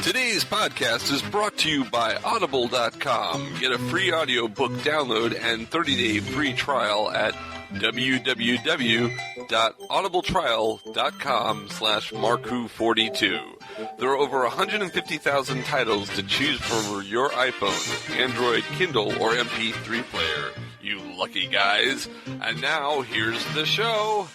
Today's podcast is brought to you by Audible.com. Get a free audiobook download and 30-day free trial at www.audibletrial.com/marku42. There are over 150,000 titles to choose from for your iPhone, Android, Kindle, or MP3 player. You lucky guys. And now, here's the show.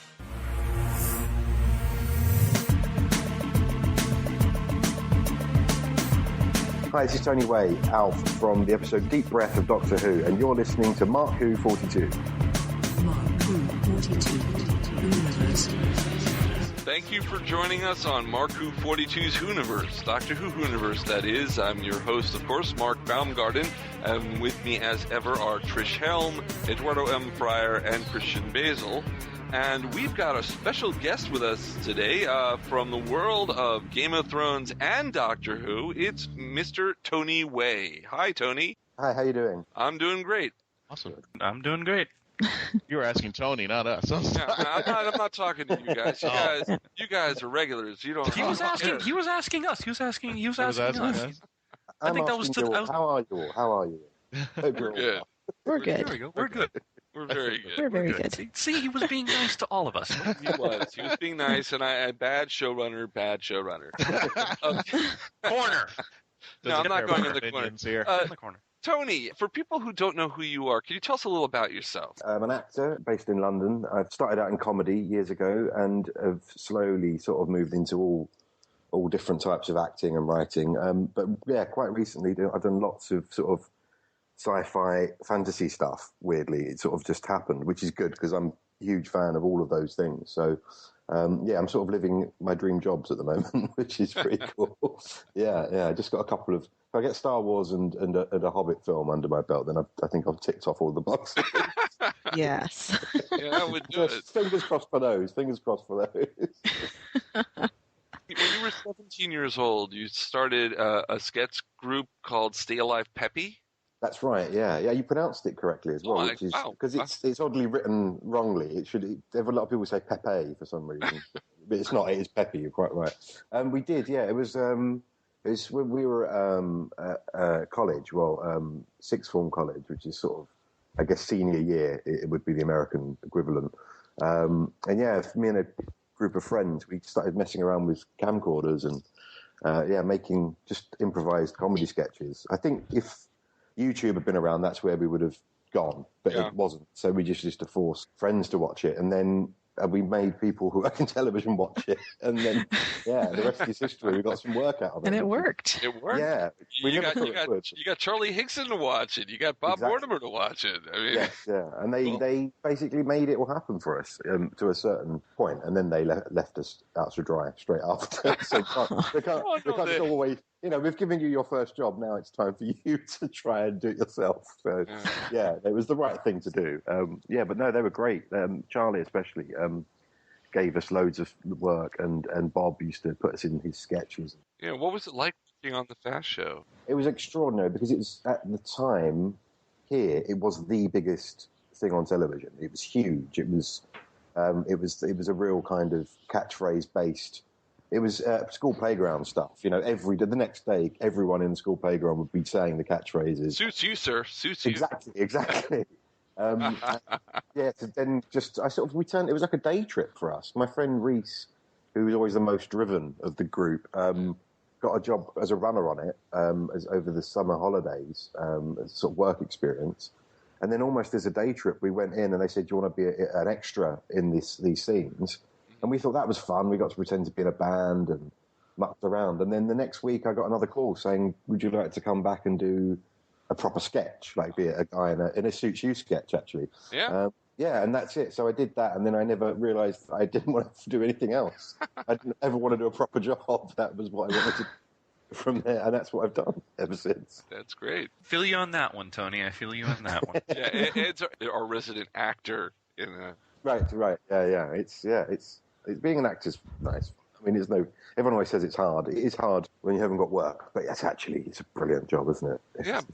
Hi, this is Tony Way, Alf, from the episode Deep Breath of Doctor Who, and you're listening to Mark Who 42. Mark Who 42, WHOniverse. Thank you for joining us on Mark Who 42's WHOniverse, Doctor Who WHOniverse, that is. I'm your host, of course, Mark-Baumgarten, and with me as ever are Trish-Helm, Eduardo-m-Freyre, and Christian-basel. And we've got a special guest with us today from the world of Game of Thrones and Doctor Who. It's Mr. Tony Way. Hi, Tony. Hi, how you doing? I'm doing great. Awesome. I'm doing great. You were asking Tony, not us. I'm not talking to you guys. You guys are regulars. You don't. He was asking us. He was asking us. I think that was to. How are you all? How are you? We're good. We're good. We're good. We're very good. We're very good. See, he was being nice to all of us. He was being nice, and I bad showrunner. Corner. No, I'm not going in the corner. Here. In the corner. Tony, for people who don't know who you are, can you tell us a little about yourself? I'm an actor based in London. I've started out in comedy years ago and have slowly sort of moved into all different types of acting and writing. But yeah, quite recently I've done lots of sort of sci-fi fantasy stuff. Weirdly, it sort of just happened, which is good because I'm a huge fan of all of those things. So yeah, I'm sort of living my dream jobs at the moment, which is pretty cool. Yeah. I just got a couple of. If I get Star Wars and a Hobbit film under my belt, then I think I've ticked off all the boxes. Yes. Yeah, I would do it. Fingers crossed for those. When you were 17 years old, you started a sketch group called Stay Alive Peppy. That's right. Yeah. You pronounced it correctly as well, which is because it's oddly written wrongly. It should. A lot of people say Pepe for some reason, but it's not. It is Peppy. You're quite right. We did. Yeah. It was. When we were at college. Well, sixth form college, which is sort of, I guess, senior year. It would be the American equivalent. And yeah, me and a group of friends, we started messing around with camcorders and making just improvised comedy sketches. I think if YouTube had been around, that's where we would have gone, but It wasn't. So we just used to force friends to watch it, and then we made people who work in television watch it, and then the rest is history. We got some work out of it, and it worked. Yeah, you got Charlie Hickson to watch it. You got Bob Mortimer to watch it. I mean, yes, and they basically made it all happen for us to a certain point, and then they left us out to dry straight after. So they can't just always. We've given you your first job. Now it's time for you to try and do it yourself. So, yeah, it was the right thing to do. But no, they were great. Charlie especially gave us loads of work, and Bob used to put us in his sketches. Yeah, what was it like being on the Fast Show? It was extraordinary because it was, at the time here, it was the biggest thing on television. It was huge. It was a real kind of catchphrase based. It was school playground stuff. The next day, everyone in the school playground would be saying the catchphrases. Suits you, sir. Suits you. Exactly. So then we turned. It was like a day trip for us. My friend Reese, who was always the most driven of the group, got a job as a runner on it over the summer holidays, as sort of work experience. And then almost as a day trip, we went in and they said, "Do you want to be an extra in these scenes?" And we thought that was fun. We got to pretend to be in a band and mucked around. And then the next week I got another call saying, "Would you like to come back and do a proper sketch, like be a guy in a Suits You sketch, actually?" Yeah. And that's it. So I did that, and then I never realised I didn't want to do anything else. I didn't ever want to do a proper job. That was what I wanted to do from there, and that's what I've done ever since. That's great. Feel you on that one, Tony. I feel you on that one. Yeah, Ed's our resident actor in a... Right. Yeah. It's being an actor's nice. I mean, everyone always says it's hard. It is hard when you haven't got work, but it's a brilliant job, isn't it?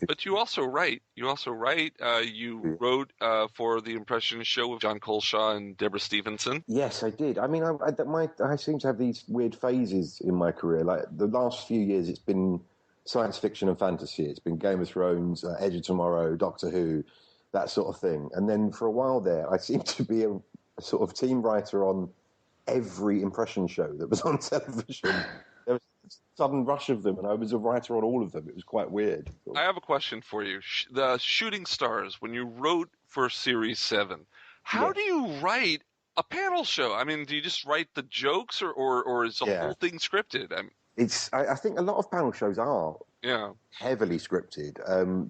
But you also write. You wrote for the Impressionist show with John Coleshaw and Deborah Stevenson. Yes, I did. I mean, I seem to have these weird phases in my career. Like the last few years, it's been science fiction and fantasy. It's been Game of Thrones, Edge of Tomorrow, Doctor Who, that sort of thing. And then for a while there, I seemed to be a sort of team writer on every impression show that was on television. There was a sudden rush of them, and I was a writer on all of them. It was quite weird. I have a question for you. The Shooting Stars, when you wrote for Series 7, how do you write a panel show? I mean, do you just write the jokes, or is the whole thing scripted? I think a lot of panel shows are heavily scripted.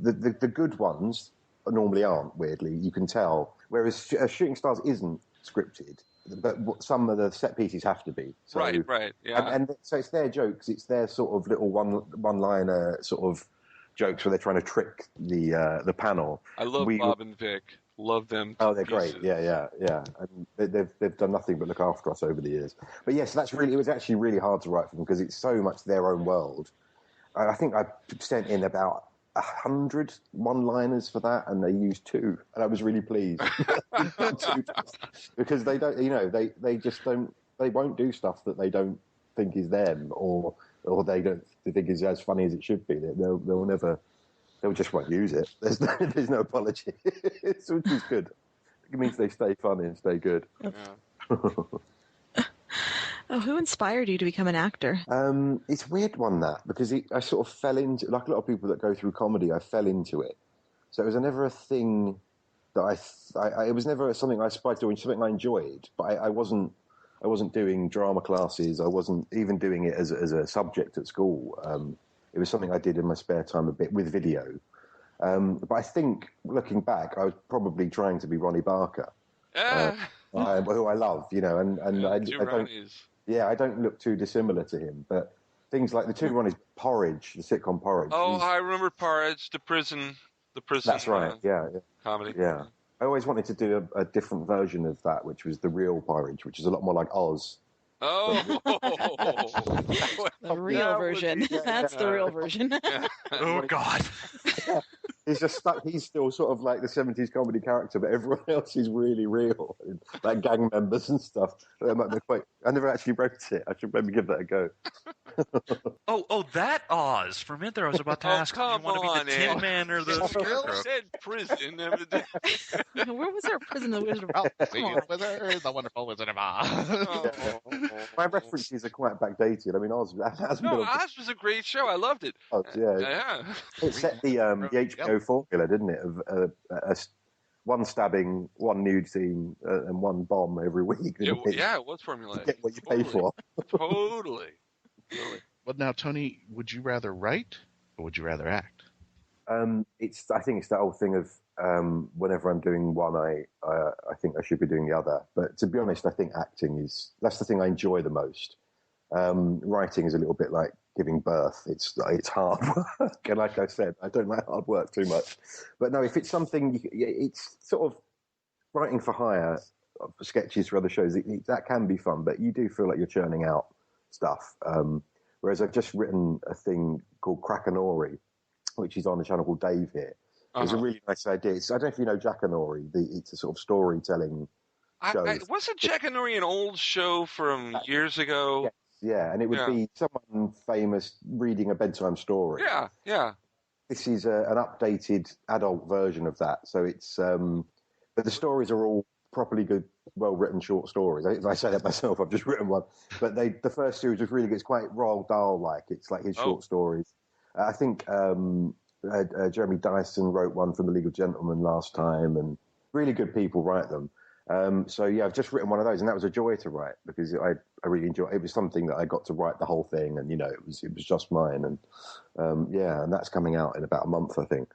The good ones normally aren't, weirdly. You can tell. Whereas Shooting Stars isn't scripted, but some of the set pieces have to be. So, right, yeah. And so it's their jokes. It's their sort of little one-liner sort of jokes where they're trying to trick the panel. I love Bob and Vic. Love them. Oh, they're great. Yeah. And they've done nothing but look after us over the years. But yes, it was actually really hard to write for them because it's so much their own world. I think I sent in about 100 one-liners for that, and they used 2, and I was really pleased because they don't, they just don't, they won't do stuff that they don't think is them, or they think is as funny as it should be. They'll just won't use it. There's no apology, which is good. It means they stay funny and stay good. Yeah. Oh, who inspired you to become an actor? It's a weird one, that, because I sort of fell into, like a lot of people that go through comedy, I fell into it. So it was never a thing that it was never something I aspired to, something I enjoyed, but I wasn't doing drama classes. I wasn't even doing it as a subject at school. It was something I did in my spare time a bit with video. But I think, looking back, I was probably trying to be Ronnie Barker, who I love, and I don't look too dissimilar to him. But things like the two Ronnies, Porridge, the sitcom Porridge. Oh, I remember Porridge, the prison. That's right. Comedy. Yeah. I always wanted to do a different version of that, which was the real Porridge, which is a lot more like Oz. Oh, the real version. That's the real version. Oh God. He's just stuck. He's still sort of like the 70s comedy character, but everyone else is really real, like gang members and stuff. I never actually wrote it. I should maybe give that a go. Oh, that Oz. For a minute there, I was about to ask, do you want to be the Tin Man or the Scarecrow? Said prison. Where was our prison? The Wizard of Oz? The Wonderful Wizard of Oz. My references are quite backdated. I mean, Oz was a great show. I loved it. Oz, yeah. It set the HBO formula, didn't it? Of one stabbing, one nude scene, and one bomb every week. It was formula. Get what you pay for. Totally. Well, now, Tony, would you rather write or would you rather act? I think it's that whole thing of whenever I'm doing one, I think I should be doing the other. But to be honest, I think acting that's the thing I enjoy the most. Writing is a little bit like giving birth. It's hard work, and like I said, I don't like hard work too much. But no, if it's something, it's sort of writing for hire, sketches for other shows. That can be fun, but you do feel like you're churning out stuff. Whereas I've just written a thing called Krakenori, which is on a channel called Dave here. It's a really nice idea. I don't know if you know Jackanory. It's a sort of storytelling show. Wasn't Jackanory an old show from years ago? Yeah, and it would be someone famous reading a bedtime story. Yeah. This is an updated adult version of that. So it's, but the stories are all properly good, well-written short stories. I say that myself, I've just written one. But the first series was really good. It's quite Roald Dahl-like. It's like his short stories. I think Jeremy Dyson wrote one from The League of Gentlemen last time, and really good people write them. I've just written one of those, and that was a joy to write because I really enjoyed it. It was something that I got to write the whole thing, and it was just mine, and and that's coming out in about a month, I think.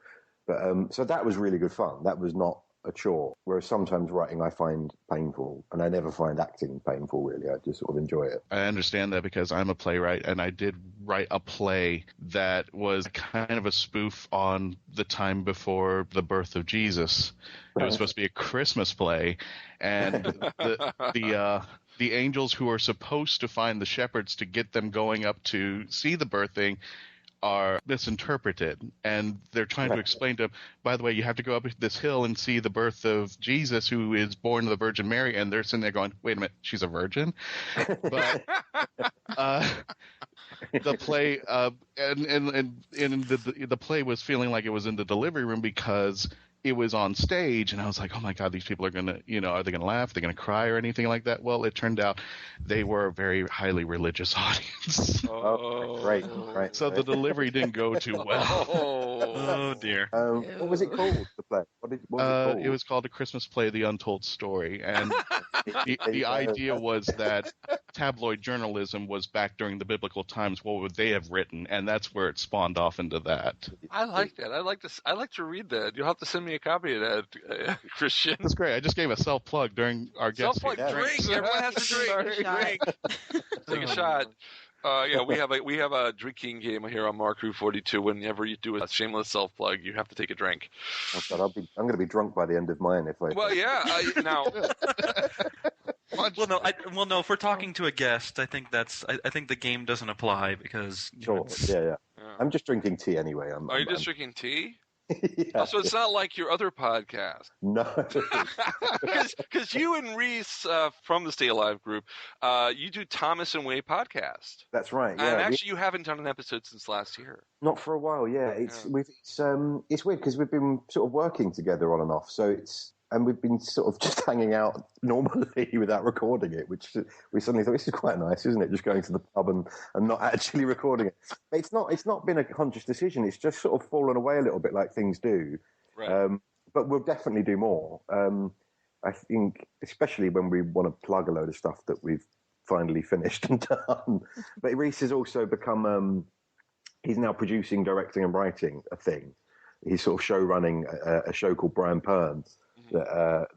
But so that was really good fun. That was not a chore. Whereas sometimes writing I find painful, and I never find acting painful, really. I just sort of enjoy it. I understand that because I'm a playwright, and I did write a play that was kind of a spoof on the time before the birth of Jesus. It was supposed to be a Christmas play, and the the angels who are supposed to find the shepherds to get them going up to see the birthing are misinterpreted, and they're trying to explain to them, by the way, you have to go up this hill and see the birth of Jesus, who is born of the Virgin Mary, and they're sitting there going, wait a minute, she's a virgin? But the play and the play was feeling like it was in the delivery room because it was on stage, and I was like, oh my God, these people are going to, are they going to laugh? Are they going to cry or anything like that? Well, it turned out they were a very highly religious audience. Right. So the delivery didn't go too well. Oh dear. What was it called, the play? What was it called? It was called A Christmas Play, The Untold Story. And the idea was that tabloid journalism was back during the biblical times. What would they have written? And that's where it spawned off into that. I like that. I like to read that. You'll have to send me a copy of that, Christian. That's great. I just gave a self-plug during our guest. Self-plug, drink. Everyone has to drink. Take a shot. We have a drinking game here on Mark Who 42. Whenever you do a shameless self-plug, you have to take a drink. Oh God, I'm going to be drunk by the end of mine if I. Well, yeah. Now. Well, no. If we're talking to a guest, I think I think the game doesn't apply because. Sure. Yeah. I'm just drinking tea anyway. Are you just drinking tea? Yeah. Oh, so it's not like your other podcast. No. Because you and Reese from the Stay Alive group, you do Thomas and Way podcast. That's right. Yeah. And actually, you haven't done an episode since last year. Not for a while. Yeah. It's weird because we've been sort of working together on and off. So and we've been sort of just hanging out normally without recording it, which we suddenly thought, this is quite nice, isn't it? Just going to the pub and not actually recording it. But it's not been a conscious decision. It's just sort of fallen away a little bit like things do. Right. But we'll definitely do more. I think, especially when we want to plug a load of stuff that we've finally finished and done. But Reese has also become, he's now producing, directing and writing a thing. He's sort of show running a show called Brian Perns.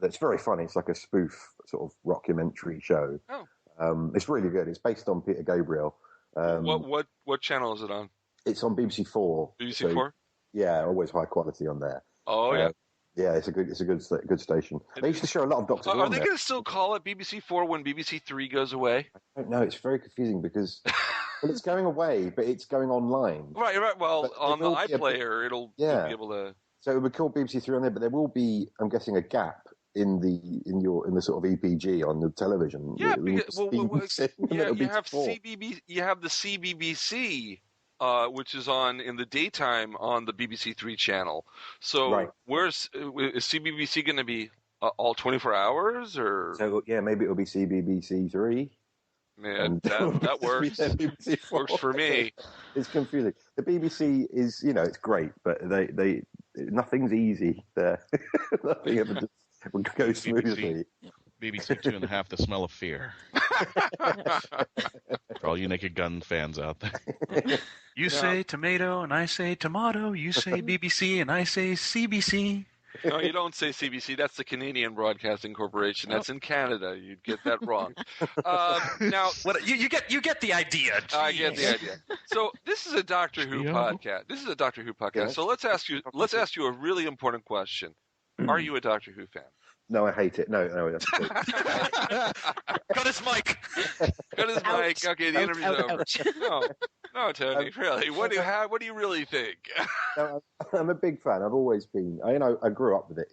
That's very funny. It's like a spoof sort of rockumentary show. Oh. It's really good. It's based on Peter Gabriel. What channel is it on? It's on BBC 4. BBC 4? Yeah, always high quality on there. Oh yeah. Yeah, it's a good station. They used to show a lot of Doctor Who. Are they going to still call it BBC 4 when BBC 3 goes away? I don't know. It's very confusing because it's going away, but it's going online. Right. Well, on the iPlayer, it'll be able to. So it would call BBC 3 on there, but there will be, I'm guessing, a gap in the sort of EPG on the television. Yeah, because you have CBBC. You have the CBBC, which is on in the daytime on the BBC 3 channel. So is CBBC going to be all 24 hours or? So maybe it'll be CBBC 3. Man, that works. Works for me. It's confusing. The BBC is, it's great, but they nothing's easy there. Nothing ever just goes smoothly. BBC 2.5, The Smell of Fear. For all you Naked Gun fans out there. You say tomato, and I say tomato. You say BBC, and I say CBC. No, you don't say CBC. That's the Canadian Broadcasting Corporation. That's in Canada. You'd get that wrong. Now, you get the idea. Jeez. I get the idea. So this is a Doctor Who podcast. Yeah. So let's ask you a really important question. Are you a Doctor Who fan? No, I hate it. No. Cut his mic. Okay, the interview's over. No, Tony. Really, what do you really think? No, I'm a big fan. I've always been. I grew up with it.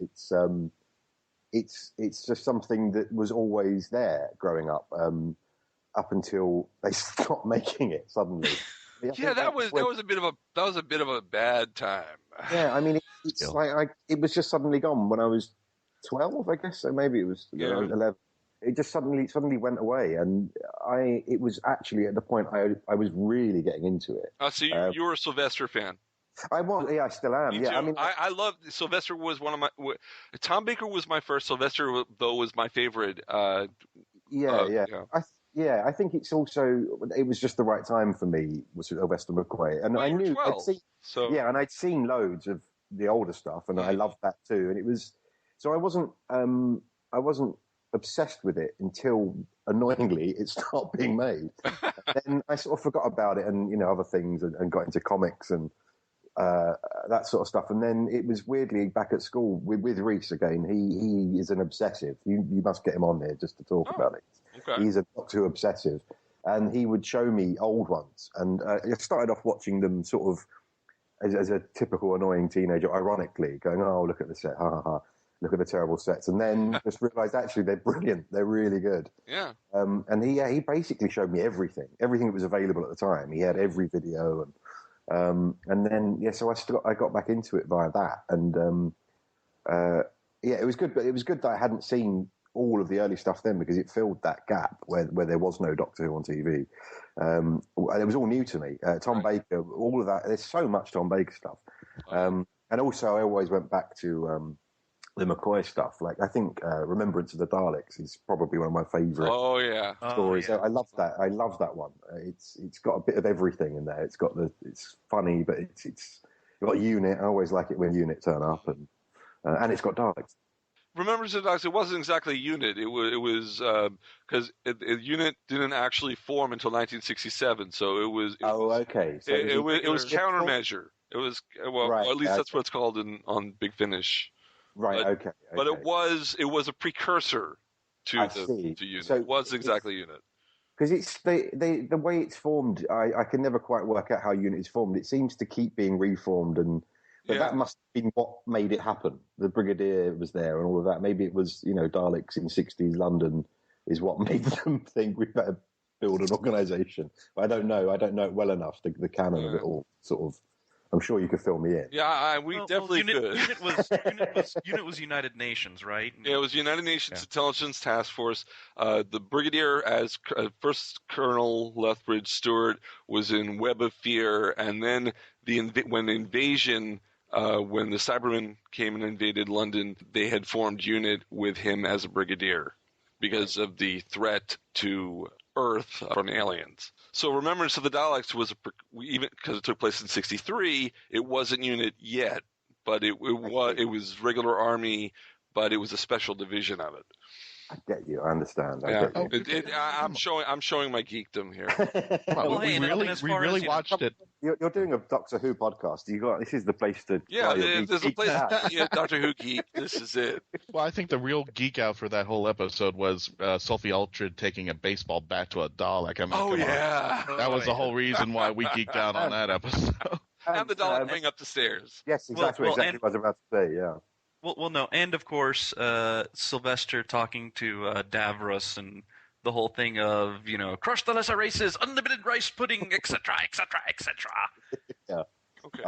It's just something that was always there growing up. Up until they stopped making it suddenly. Yeah, that was a bit of a bad time. Yeah, I mean, it's like it was just suddenly gone when I was 12, I guess. So maybe it was 11. It just suddenly went away, and it was actually at the point I was really getting into it. Oh, so you were a Sylvester fan? I was. Yeah, I still am. Me too. I mean, I love Sylvester. Was one of my. Tom Baker was my first. Sylvester, though, was my favorite. I think it's also it was just the right time for me with Sylvester McCoy, and I knew 12, and I'd seen loads of the older stuff, and I loved that too. And it was so I wasn't obsessed with it until annoyingly it stopped being made. Then I sort of forgot about it and other things and got into comics and that sort of stuff. And then it was weirdly back at school with Reese again. He is an obsessive. You must get him on here just to talk about it. Okay. He's a Doctor Who obsessive. And he would show me old ones. And I started off watching them sort of as a typical annoying teenager, ironically, going, oh, look at the set, ha, ha, ha. Look at the terrible sets. And then just realised, actually, they're brilliant. They're really good. Yeah. And he basically showed me everything that was available at the time. He had every video. And then, so I got back into it via that. And, it was good. But it was good that I hadn't seen all of the early stuff then, because it filled that gap where there was no Doctor Who on TV. And it was all new to me. Tom Baker, all of that. There's so much Tom Baker stuff. And also, I always went back to the McCoy stuff. Like, I think Remembrance of the Daleks is probably one of my favourite stories. I love that. I love that one. It's got a bit of everything in there. It's funny, but it's got Unit. I always like it when Unit turn up, and it's got Daleks. Remembrance of the Daleks, it wasn't exactly a unit. It was because Unit didn't actually form until 1967. So it was. Okay. So it was countermeasure. It was at least that's what it's called on Big Finish. Right. Okay. But it was a precursor to Unit. So it was exactly Unit. Because it's the way it's formed. I can never quite work out how Unit is formed. It seems to keep being reformed But that must have been what made it happen. The Brigadier was there and all of that. Maybe it was, Daleks in 60s London is what made them think we better build an organisation. I don't know. I don't know it well enough, the canon of it all, sort of. I'm sure you could fill me in. Yeah, we definitely could. Unit was United Nations, right? Yeah, it was United Nations Intelligence Task Force. The Brigadier, as first Colonel Lethbridge Stewart, was in Web of Fear, and then when the invasion... when the Cybermen came and invaded London, they had formed Unit with him as a brigadier because of the threat to Earth from aliens. So Remembrance of the Daleks was even because it took place in '63. It wasn't Unit yet, but it was regular army, but it was a special division of it. I get you. I understand. I'm showing my geekdom here. We really watched it. You're doing a Doctor Who podcast. This is the place to. There's a place. Doctor Who geek. This is it. Well, I think the real geek out for that whole episode was Sophie Aldred taking a baseball bat to a Dalek. I mean, that was the whole reason why we geeked out on that episode. And the Dalek going up the stairs. Yes, exactly what I was about to say. Yeah. Well, no, and of course, Sylvester talking to Davros and the whole thing of, crush the lesser races, unlimited rice pudding, etc., etc., etc. Yeah. Okay.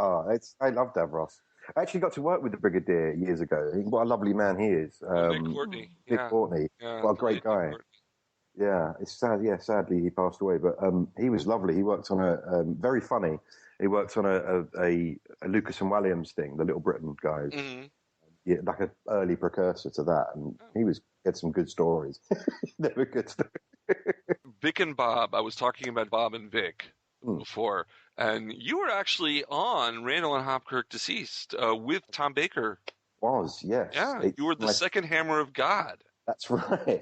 I love Davros. I actually got to work with the Brigadier years ago. What a lovely man he is. Nick Courtney. Nick Courtney. Yeah, what a great guy. Yeah, it's sad. Yeah, sadly he passed away, but he was lovely. He worked on a very funny. He worked on a Lucas and Williams thing, the Little Britain guys. Mm-hmm. Yeah, like an early precursor to that, and he had some good stories. They were good stories. Vic and Bob. I was talking about Bob and Vic before, and you were actually on Randall and Hopkirk Deceased with Tom Baker. Yes. Yeah, you were the second Hammer of God. That's right.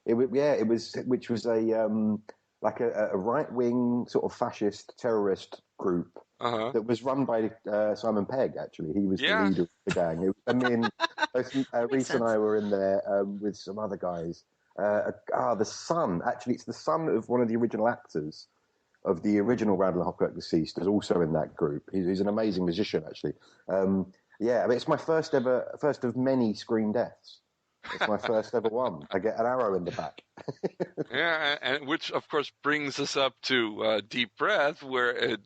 It was, which was a right wing sort of fascist terrorist group. That was run by Simon Pegg, actually. He was the leader of the gang. Reese and I were in there with some other guys. The son, actually, it's the son of one of the original actors of the original Randall and Hopkirk Deceased, is also in that group. He's an amazing musician, actually. It's my first of many screen deaths. It's my first ever one. I get an arrow in the back. And which, of course, brings us up to Deep Breath, where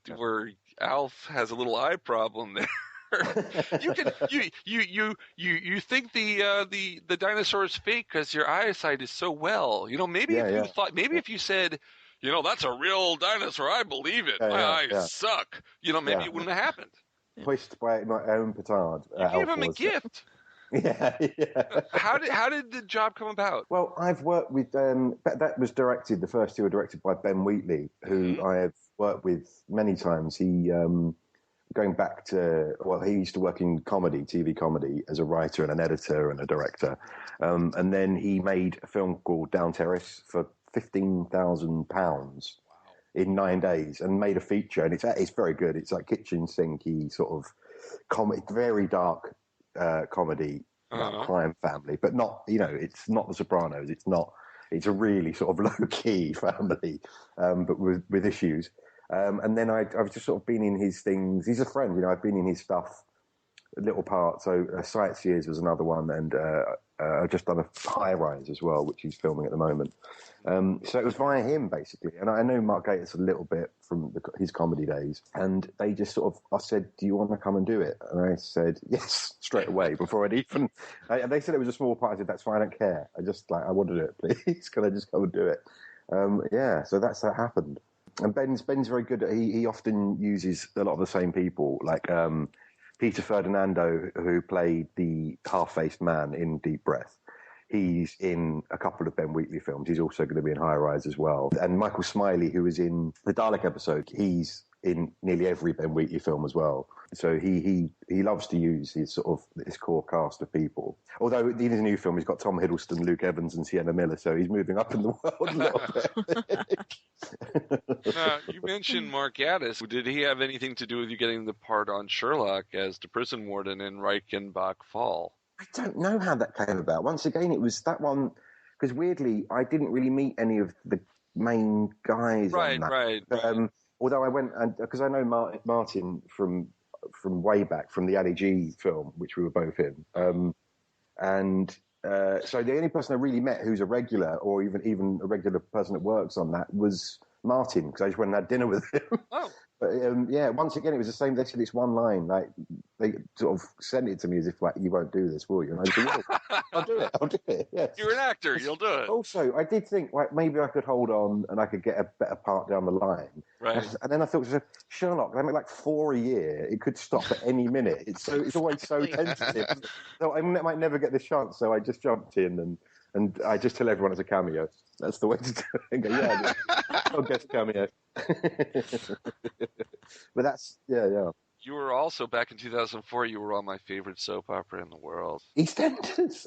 Alf has a little eye problem there. You think the dinosaur is fake because your eyesight is so well. Maybe if you said, that's a real dinosaur, I believe it. My eyes suck. Maybe it wouldn't have happened. Pushed by my own petard. You gave him a gift. Yeah. How did the job come about? Well, I've worked with that was directed. The first two were directed by Ben Wheatley, who I have worked with many times. He going back to he used to work in TV comedy as a writer and an editor and a director, and then he made a film called Down Terrace for £15,000. in 9 days and made a feature, and it's very good. It's like kitchen sinky sort of comedy, very dark comedy about crime family, but not, it's not The Sopranos. It's a really sort of low key family, but with issues. And then I've just sort of been in his things. He's a friend, I've been in his stuff, a little part. So Sightseers was another one, and I've just done a High Rise as well, which he's filming at the moment. So it was via him, basically. And I know Mark Gatiss a little bit from his comedy days. And they just sort of, I said, do you want to come and do it? And I said, yes, straight away, before I'd even... they said it was a small part. I said, that's fine, I don't care. I want to do it, please. Can I just come and do it? So that happened. And Ben's very good. He often uses a lot of the same people, like Peter Ferdinando, who played the half-faced man in Deep Breath. He's in a couple of Ben Wheatley films. He's also going to be in High Rise as well. And Michael Smiley, who was in the Dalek episode, he's in nearly every Ben Wheatley film as well. So he loves to use his core cast of people. Although in his new film, he's got Tom Hiddleston, Luke Evans, and Sienna Miller. So he's moving up in the world a little bit. You mentioned Mark Gatiss. Did he have anything to do with you getting the part on Sherlock as the prison warden in Reichenbach Fall? I don't know how that came about. Once again, it was that one, because weirdly, I didn't really meet any of the main guys on that. Right. Although I went, because I know Martin from way back, from the Ali G film, which we were both in. So the only person I really met who's a regular, or even a regular person that works on that, was Martin, because I just went and had dinner with him. Oh. But once again, it was the same. They said it's one line. Like, they sort of sent it to me as if, like, you won't do this, will you? And I said, well, I'll do it. Yes. You're an actor. You'll do it. Also, I did think, like, maybe I could hold on and I could get a better part down the line. Right. And then I thought, Sherlock, I make like 4 a year. It could stop at any minute. It's always so tentative. So I might never get this chance. So I just jumped in and I just tell everyone it's a cameo. That's the way to do it. And go, I'll get a cameo. But that's, yeah. You were also, back in 2004, you were on my favorite soap opera in the world. EastEnders.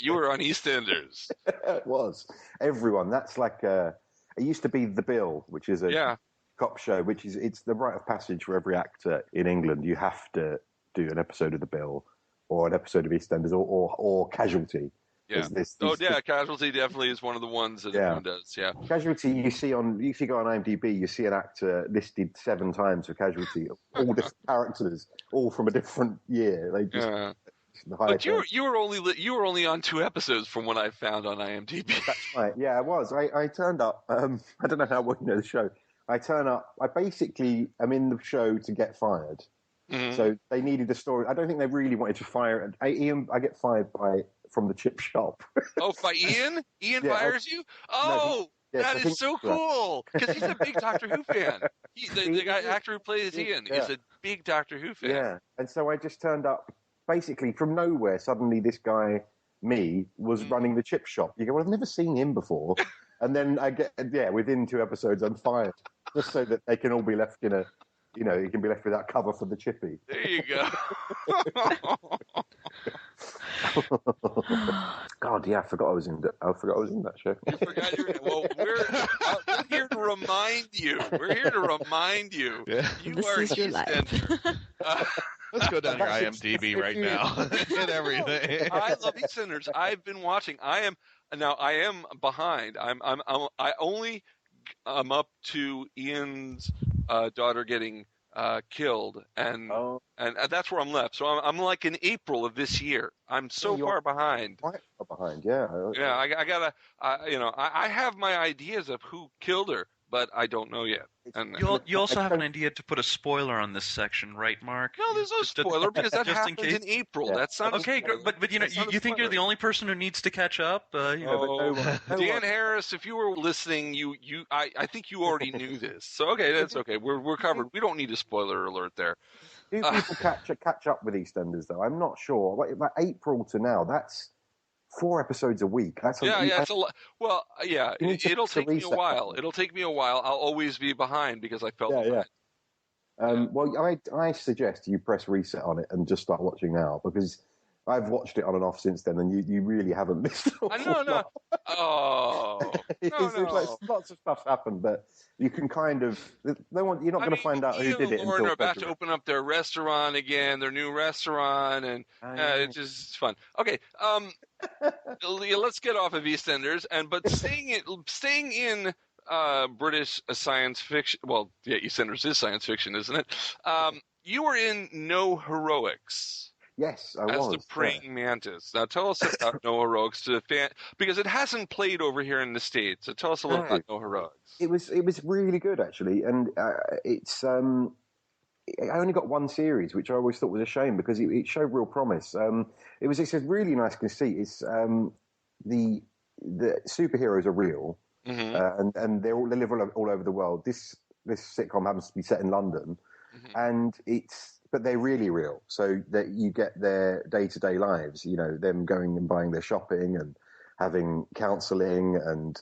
You were on EastEnders. It was. Everyone. That's like, it used to be The Bill, which is a cop show, it's the rite of passage for every actor in England. You have to do an episode of The Bill or an episode of EastEnders or Casualty. Yeah. Casualty definitely is one of the ones that everyone does. Yeah. Casualty, if you go on IMDb, you see an actor listed 7 times for Casualty, all different characters, all from a different year. They just. But you were only on 2 episodes from what I found on IMDb. That's right. Yeah, I was. I turned up. I don't know how well you know the show. I turn up. I basically am in the show to get fired. Mm-hmm. So they needed a story. I don't think they really wanted to fire. I get fired from the chip shop. Oh, by Ian? Ian fires you? Oh, no, that is so cool. Because he's a big Doctor Who fan. The actor who plays Ian is a big Doctor Who fan. Yeah, and so I just turned up. Basically, from nowhere, suddenly this guy, was running the chip shop. You go, well, I've never seen him before. And then I get, within 2 episodes, I'm fired. Just so that they can all be left in you can be left without cover for the chippy. There you go. God, I forgot I was in that show. You forgot well, we're here to remind you. We're here to remind you. Yeah. This is your life. Let's go down your IMDb right now. Get everything. I love EastEnders. I've been watching. I am behind. I'm up to Ian's daughter getting killed, and that's where I'm left. So I'm like in April of this year. I'm so far behind. Quite far behind, yeah. Yeah, I gotta. I have my ideas of who killed her, but I don't know yet. And you also have an idea to put a spoiler on this section, right, Mark? No, there's no spoiler because that happens in April. Yeah. That's not okay. But you think you're the only person who needs to catch up? Dan Harris, if you were listening, I think you already knew this. So okay, that's okay. We're covered. We don't need a spoiler alert there. Do people catch up with EastEnders though? I'm not sure. Like April to now, that's 4 episodes a week. It's a lot. Well, it'll take me a while. It'll take me a while. I'll always be behind because I felt behind. Well, I suggest you press reset on it and just start watching now because I've watched it on and off since then, and you really haven't missed. No. Oh, no. Lots of stuff's happened, but you can kind of you're not going to find out who did it. Lauren are about to open up their restaurant again, their new restaurant, and it's just fun. Okay, let's get off of EastEnders, but staying in British science fiction. Well, yeah, EastEnders is science fiction, isn't it? You were in No Heroics. Yes, I was. As the praying mantis. Now tell us about No Heroics to the fan, because it hasn't played over here in the States. So tell us a little about No Heroics. It was really good, actually, and it's I only got one series, which I always thought was a shame because it showed real promise. It's a really nice conceit. It's the superheroes are real, and they live all over the world. This sitcom happens to be set in London, and but they're really real, so that you get their day-to-day lives, them going and buying their shopping and having counselling. And,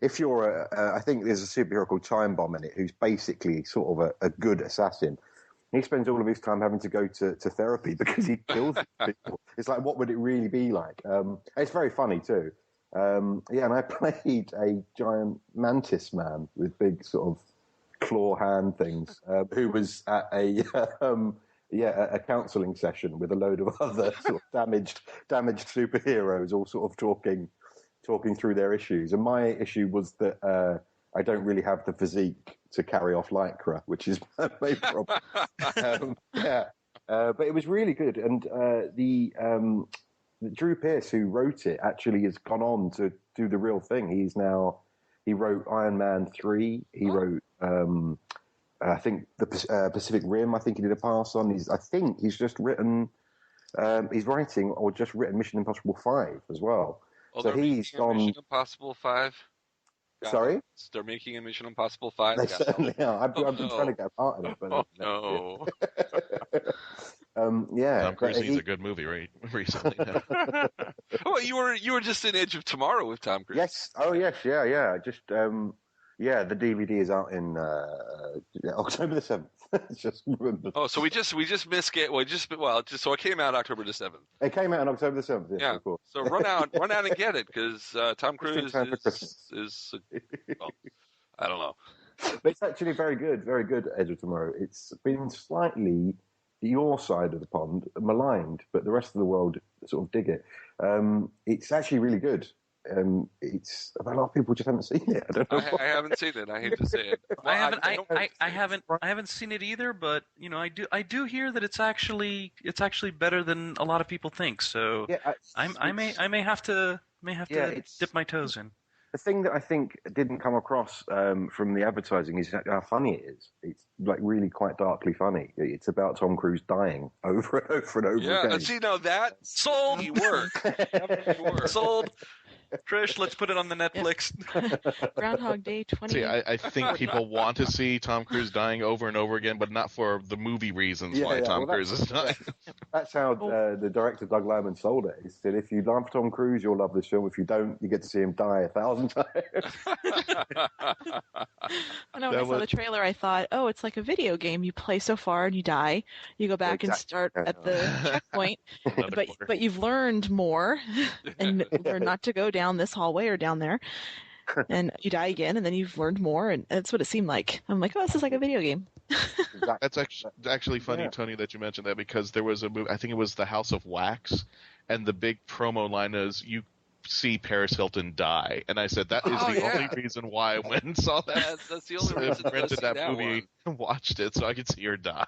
if you're I think there's a superhero called Time Bomb in it, who's basically sort of a good assassin. He spends all of his time having to go to therapy because he kills people. It's like, what would it really be like? It's very funny too. And I played a giant mantis man with big sort of claw hand things, who was at a counselling session with a load of other sort of damaged superheroes, all sort of talking through their issues. And my issue was that I don't really have the physique to carry off Lycra, which is my main problem. But it was really good. And the Drew Pearce, who wrote it, actually has gone on to do the real thing. He wrote Iron Man 3. He wrote, I think, the Pacific Rim. I think he did a pass on. He's just written. He's writing or just written Mission Impossible 5 as well. Oh, so he's gone. Mission Impossible 5. Sorry? They're making a Mission Impossible 5. They certainly are. I've been trying to get a part of it. But no. Tom Cruise needs a good movie recently. Well, you were just in Edge of Tomorrow with Tom Cruise. Yes. Oh, yes. Yeah. Just the DVD is out in October the 7th. Just remember. Oh, so we just missed it. So it came out October the 7th. It came out on October the 7th. Yes, yeah. Of course. So run out and get it, because Tom Cruise is well, I don't know. But it's actually very good Edge of Tomorrow. It's been slightly your side of the pond maligned, but the rest of the world sort of dig it. It's actually really good. It's a lot of people just haven't seen it. I don't know. I haven't seen it. I hate to say it. Well, I haven't seen it either. But I do hear that it's actually better than a lot of people think. So yeah, I may have to dip my toes in. The thing that I think didn't come across from the advertising is how funny it is. It's like really quite darkly funny. It's about Tom Cruise dying over and over and over again. Yeah, see, now that sold. Sold. Trish, let's put it on the Netflix. Groundhog Day 20. See, I think people want to see Tom Cruise dying over and over again, but not for the movie reasons why Tom Cruise is dying. That's how the director Doug Liman sold it. He said, if you love Tom Cruise, you'll love this film. If you don't, you get to see him die 1,000 times. When I saw the trailer, I thought, it's like a video game. You play so far and you die. You go back and start at the checkpoint, but you've learned more and learned not to go down this hallway or down there, and you die again, and then you've learned more, and that's what it seemed like. I'm like, this is like a video game. That's actually funny, Tony, that you mentioned that, because there was a movie, I think it was The House of Wax, and the big promo line is, you see Paris Hilton die, and I said that is the only reason why I went and saw that. That's the only reason I rented that movie and watched it so I could see her die.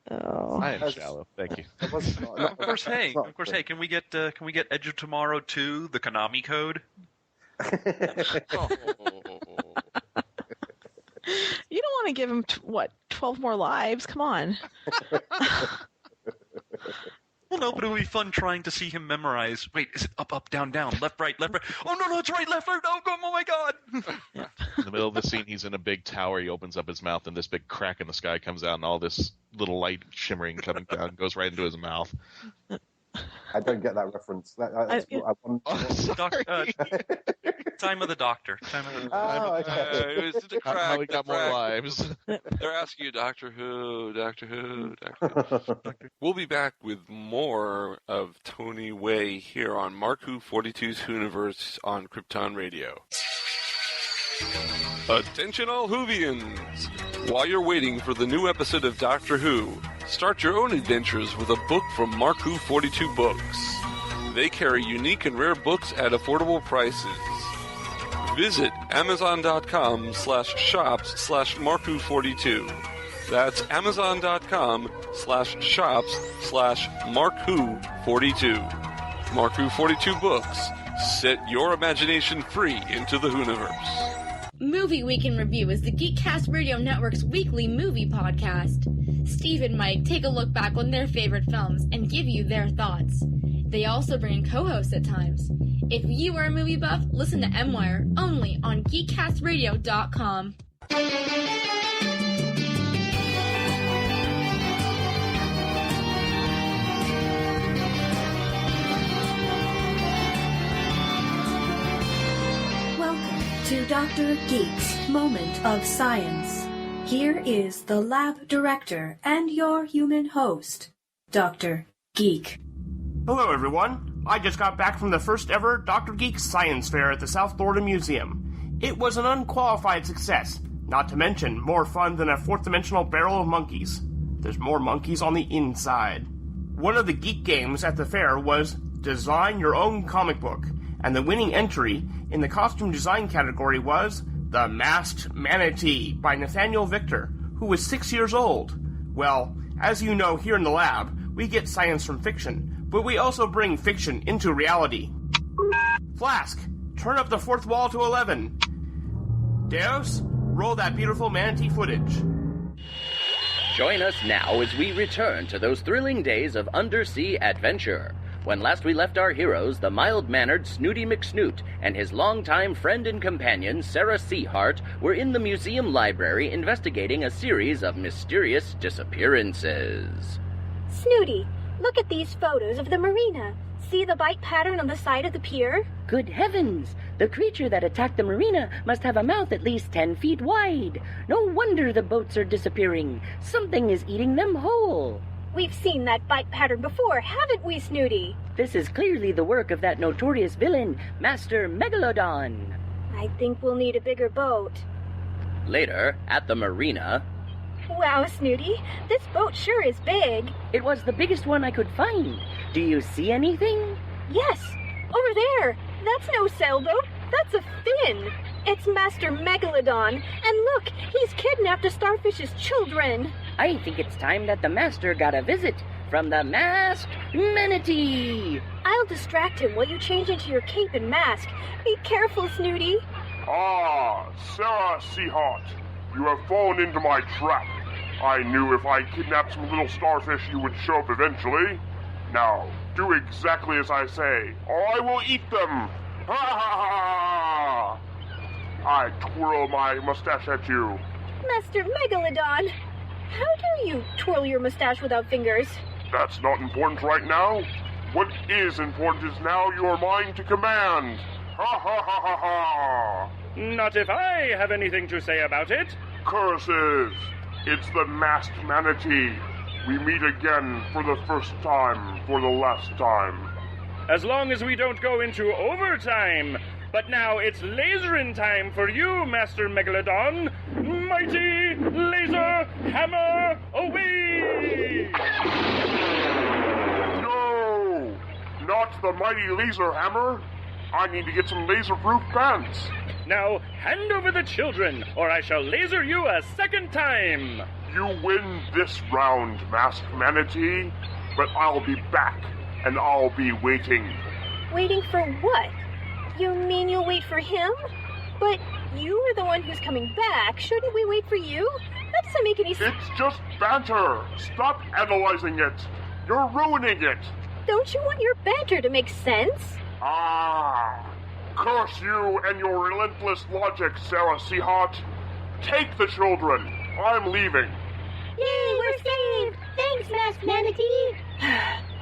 I am shallow. Thank you. Of course, hey, can we get Edge of Tomorrow 2, the Konami code? You don't want to give him 12 more lives? Come on. Well, no, but it would be fun trying to see him memorize. Wait, is it up, down, left, right? Oh, no, it's right, left, right. Oh my God. In the middle of the scene, he's in a big tower. He opens up his mouth, and this big crack in the sky comes out, and all this little light shimmering coming down goes right into his mouth. I don't get that reference. Time of the Doctor. It was the crack. How we got more lives. They're asking you, Doctor Who. We'll be back with more of Tony Way here on Mark Who 42's WHOniverse on Krypton Radio. Attention all Whovians! While you're waiting for the new episode of Doctor Who, start your own adventures with a book from Mark Who 42 Books. They carry unique and rare books at affordable prices. Visit Amazon.com/shops/MarkWho42. That's Amazon.com/shops/MarkWho42. Mark Who 42 Books. Set your imagination free into the Whoniverse. Movie Week in Review is the Geekcast Radio Network's weekly movie podcast. Steve and Mike take a look back on their favorite films and give you their thoughts. They also bring in co-hosts at times. If you are a movie buff, listen to M-Wire only on geekcastradio.com. To Dr. Geek's Moment of Science. Here is the lab director and your human host, Dr. Geek. Hello everyone. I just got back from the first ever Dr. Geek Science Fair at the South Florida Museum. It was an unqualified success, not to mention more fun than a fourth-dimensional barrel of monkeys. There's more monkeys on the inside. One of the geek games at the fair was Design Your Own Comic Book, and the winning entry in the costume design category was The Masked Manatee by Nathaniel Victor, who was 6 years old. Well, as you know, here in the lab, we get science from fiction, but we also bring fiction into reality. Flask, turn up the fourth wall to 11. Deus, roll that beautiful manatee footage. Join us now as we return to those thrilling days of undersea adventure. When last we left our heroes, the mild-mannered Snooty McSnoot and his longtime friend and companion, Sarah Seahart, were in the museum library investigating a series of mysterious disappearances. Snooty, look at these photos of the marina. See the bite pattern on the side of the pier? Good heavens! The creature that attacked the marina must have a mouth at least 10 feet wide. No wonder the boats are disappearing. Something is eating them whole. We've seen that bite pattern before, haven't we, Snooty? This is clearly the work of that notorious villain, Master Megalodon. I think we'll need a bigger boat. Later, at the marina... Wow, Snooty, this boat sure is big. It was the biggest one I could find. Do you see anything? Yes, over there. That's no sailboat. That's a fin. It's Master Megalodon. And look, he's kidnapped a starfish's children. I think it's time that the Master got a visit from the Masked Manatee. I'll distract him while you change into your cape and mask. Be careful, Snooty. Ah, Sarah Seahart. You have fallen into my trap. I knew if I kidnapped some little starfish, you would show up eventually. Now, do exactly as I say, or I will eat them. Ha ha ha! I twirl my mustache at you. Master Megalodon, how do you twirl your mustache without fingers? That's not important right now. What is important is now you are mine to command. Ha ha ha ha ha! Not if I have anything to say about it. Curses! It's the Masked Manatee. We meet again for the first time, for the last time. As long as we don't go into overtime. But now it's laserin' time for you, Master Megalodon. Mighty laser hammer away! No! Not the mighty laser hammer. I need to get some laser-proof pants. Now, hand over the children, or I shall laser you a second time. You win this round, Masked Manatee, but I'll be back, and I'll be waiting. Waiting for what? You mean you'll wait for him? But you are the one who's coming back. Shouldn't we wait for you? That doesn't make any sense. It's just banter. Stop analyzing it. You're ruining it. Don't you want your banter to make sense? Ah! Curse you and your relentless logic, Sarah Seahart. Take the children. I'm leaving. Yay, we're saved! Thanks, Masked Manatee!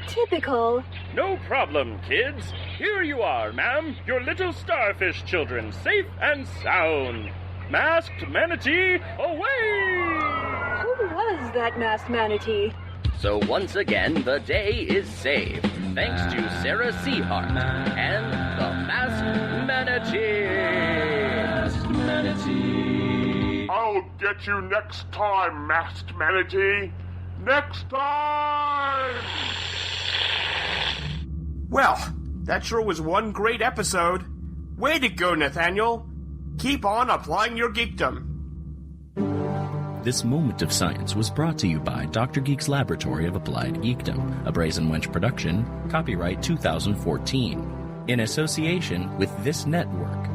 Typical. No problem, kids. Here you are, ma'am, your little starfish children, safe and sound. Masked manatee, away! Who was that masked manatee? So once again, the day is saved, thanks to Sarah Seahart and the Masked Manatee. I'll get you next time, Masked Manatee. Next time! Well, that sure was one great episode. Way to go, Nathaniel. Keep on applying your geekdom. This moment of science was brought to you by Dr. Geek's Laboratory of Applied Geekdom, a Brazen Wench production, copyright 2014, in association with this network.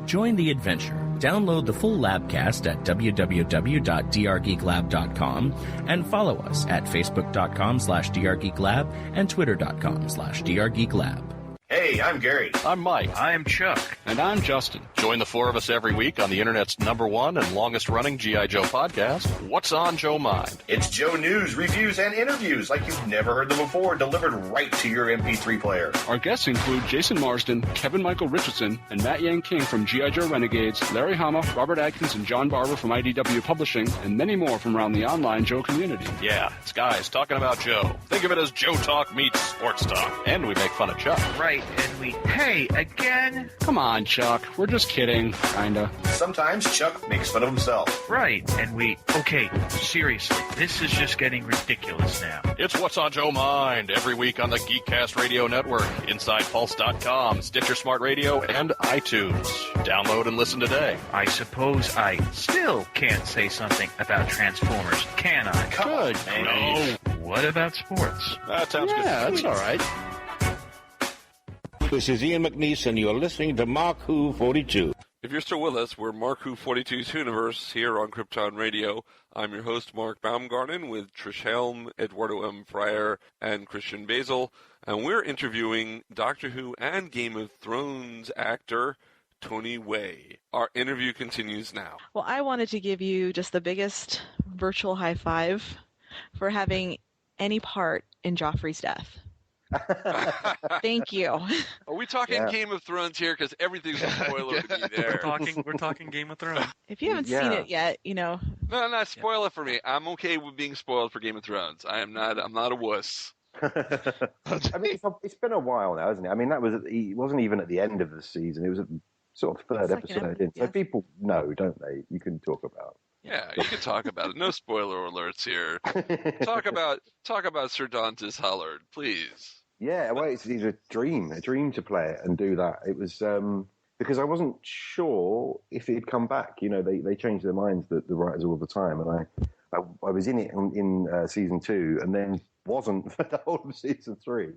Join the adventure. Download the full Labcast at www.drgeeklab.com and follow us at facebook.com/drgeeklab and twitter.com/drgeeklab. Hey, I'm Gary. I'm Mike. I'm Chuck. And I'm Justin. Join the four of us every week on the internet's #1 and longest-running G.I. Joe podcast, What's on Joe Mind? It's Joe news, reviews, and interviews like you've never heard them before, delivered right to your MP3 player. Our guests include Jason Marsden, Kevin Michael Richardson, and Matt Yang King from G.I. Joe Renegades, Larry Hama, Robert Adkins, and John Barber from IDW Publishing, and many more from around the online Joe community. Yeah, it's guys talking about Joe. Think of it as Joe Talk meets sports talk. And we make fun of Chuck. Right, and we... Hey, again? Come on, Chuck. We're just kidding, kinda. Sometimes Chuck makes fun of himself. Right, and we... Okay, seriously, this is just getting ridiculous now. It's What's on Joe Mind, every week on the Geekcast Radio Network, InsidePulse.com, Stitcher Smart Radio, and iTunes. Download and listen today. I suppose I still can't say something about Transformers, can I? Good. No. What about sports? That sounds good. Yeah, that's all right. This is Ian McNeese, and you're listening to Mark Who 42. If you're still with us, we're Mark Who 42's WHOniverse here on Krypton Radio. I'm your host, Mark Baumgarten, with Trish Helm, Eduardo-m-Freyre, and Christian-basel, and we're interviewing Doctor Who and Game of Thrones actor Tony Way. Our interview continues now. Well, I wanted to give you just the biggest virtual high five for having any part in Joffrey's death. Thank you. Are we talking Game of Thrones here? Because everything's a spoiler to me there. We're talking Game of Thrones. If you haven't seen it yet, you know. No, spoil it for me. I'm okay with being spoiled for Game of Thrones. I'm not a wuss. I mean, it's been a while now, isn't it? I mean, it wasn't even at the end of the season. It was a sort of third episode in. So people know, don't they? You can talk about. Yeah, you can talk about it. No spoiler alerts here. Talk about ser-dontos-hollard, please. Yeah, well, it's a dream to play it and do that. It was because I wasn't sure if it'd come back. You know, they change their minds, the writers, all the time, and I was in it in season 2, and then wasn't for the whole of season 3.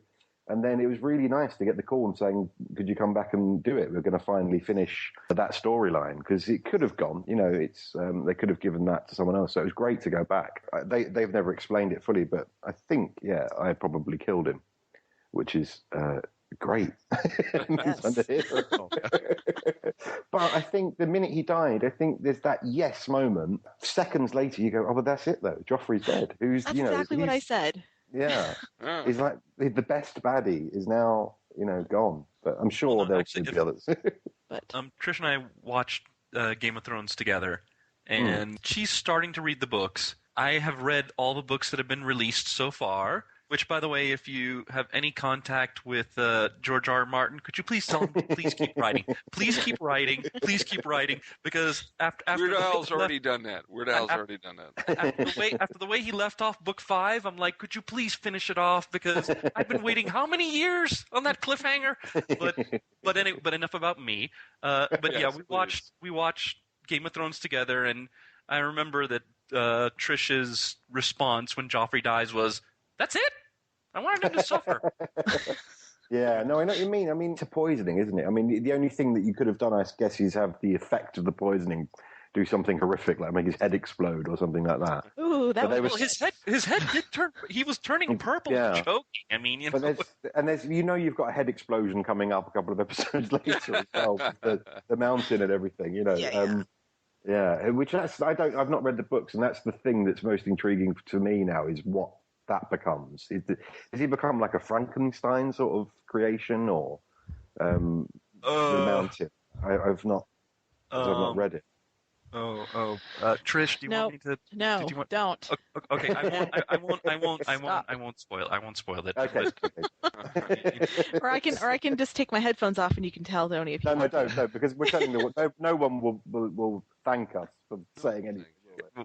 And then it was really nice to get the call and saying, could you come back and do it? We're going to finally finish that storyline, because it could have gone, you know, they could have given that to someone else. So it was great to go back. They've never explained it fully, but I think, I probably killed him, which is great. But I think the minute he died, I think there's that yes moment. Seconds later, you go, oh, well, that's it, though. Joffrey's dead. That's exactly what I said. Yeah. He's like, the best baddie is now, gone. But I'm sure there'll be others. But Trish and I watched Game of Thrones together, and she's starting to read the books. I have read all the books that have been released so far, which, by the way, if you have any contact with George R. R. Martin, could you please tell him to please keep writing? Please keep writing. Please keep writing, because after Weird Al's already done that. Weird Al's already done that. After the way he left off book 5, I'm like, could you please finish it off? Because I've been waiting how many years on that cliffhanger? But enough about me. We watched Game of Thrones together, and I remember that Trish's response when Joffrey dies was, "That's it? I wanted him to suffer." Yeah, no, I know what you mean. I mean, it's a poisoning, isn't it? I mean, the only thing that you could have done, I guess, is have the effect of the poisoning do something horrific, like make his head explode or something like that. Ooh, that was... his head did turn. He was turning purple, choking. I mean, there's you've got a head explosion coming up a couple of episodes later as well, the mountain and everything, Yeah, which I've not read the books, and that's the thing that's most intriguing to me now, is what that becomes. Does he become like a Frankenstein sort of creation, or the Mountain? I've not read it. Trish, do you want me to? No, don't. Okay, I won't spoil it. Okay. Or I can just take my headphones off and you can tell Tony if you want. No, because we're telling you no one will thank us for saying anything.